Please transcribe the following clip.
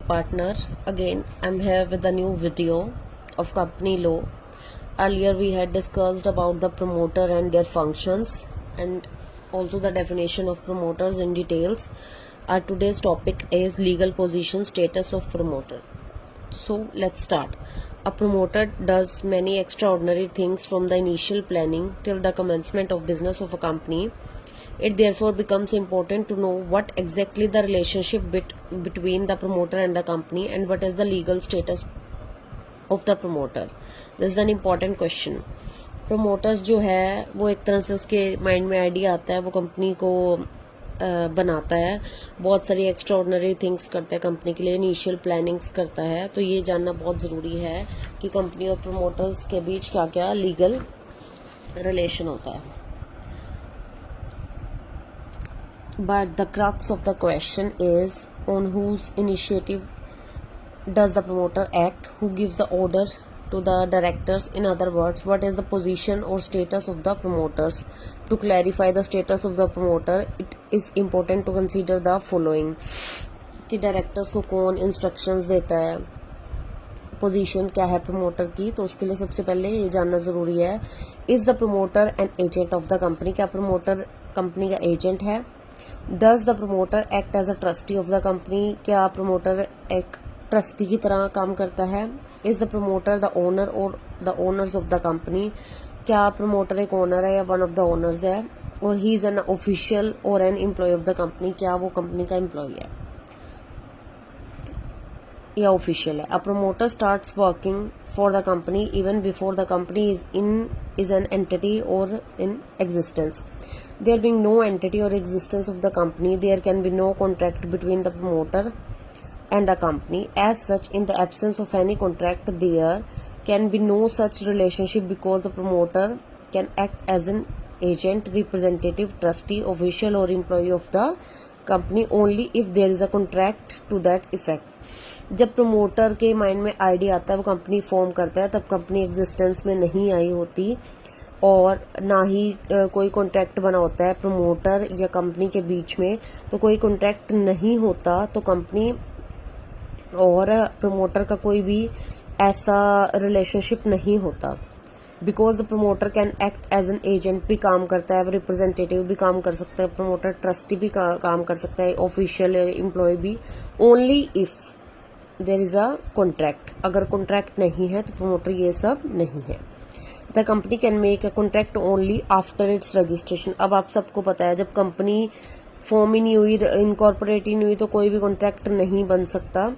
Partner. Again, I'm here with a new video of company law. Earlier we had discussed about the promoter and their functions and also the definition of promoters in details. Our today's topic is legal position status of promoter. So let's start. A promoter does many extraordinary things from the initial planning till the commencement of business of a company. It therefore becomes important to know what exactly the relationship between the promoter and the company and what is the legal status of the promoter. This is an important question. Promoters जो है वो एक तरह से उसके mind में idea आता है, वो कंपनी को बनाता है, बहुत सारी एक्स्ट्राऑर्डिनरी थिंग्स करता है कंपनी के लिए, इनिशियल प्लानिंग्स करता है. तो ये जानना बहुत ज़रूरी है कि कंपनी और प्रमोटर्स के बीच क्या क्या लीगल रिलेशन होता है. But the crux of the question is on whose initiative does the promoter act, who gives the order to the directors. In other words, what is the position or status of the promoters. To clarify the status of the promoter, it is important to consider the following कि directors को कौन instructions देता है, position क्या है promoter की. तो उसके लिए सबसे पहले ये जानना ज़रूरी है, is the promoter an agent of the company. क्या प्रमोटर कंपनी का एजेंट है. Does the promoter act as a trustee of the company. क्या प्रमोटर एक ट्रस्टी की तरह काम करता है. Is the promoter the owner or the owners of the company. क्या प्रमोटर एक ओनर है या वन ऑफ द ओनर्स है. और he is an official or an employee of the company. क्या वो कंपनी का एम्प्लॉय है या ऑफिशियल है. A promoter starts working for the company even before the company is an entity or in existence. There being no entity or existence of the company, there can be no contract between the promoter and the company. As such, in the absence of any contract, there can be no such relationship because the promoter can act as an agent, representative, trustee, official or employee of the company only if there is a contract to that effect. जब promoter के mind में idea आता है, वो company form करता है, तब company existence में नहीं आई होती और ना ही कोई कॉन्ट्रैक्ट बना होता है प्रमोटर या कंपनी के बीच में. तो कोई कॉन्ट्रैक्ट नहीं होता तो कंपनी और प्रमोटर का कोई भी ऐसा रिलेशनशिप नहीं होता. Because the promoter can act as an agent भी काम करता है, रिप्रेजेंटेटिव भी काम कर सकता है प्रमोटर, ट्रस्टी भी काम कर सकता है, ऑफिशियल एम्प्लॉय भी. Only if there is a contract. अगर कॉन्ट्रैक्ट नहीं है तो प्रमोटर ये सब नहीं है. The company can make a contract only after it's registration. अब आप सबको पता है, जब कंपनी फॉर्म ही नहीं हुई, इनकॉर्पोरेट ही नहीं हुई, तो कोई भी कॉन्ट्रैक्ट नहीं बन सकता.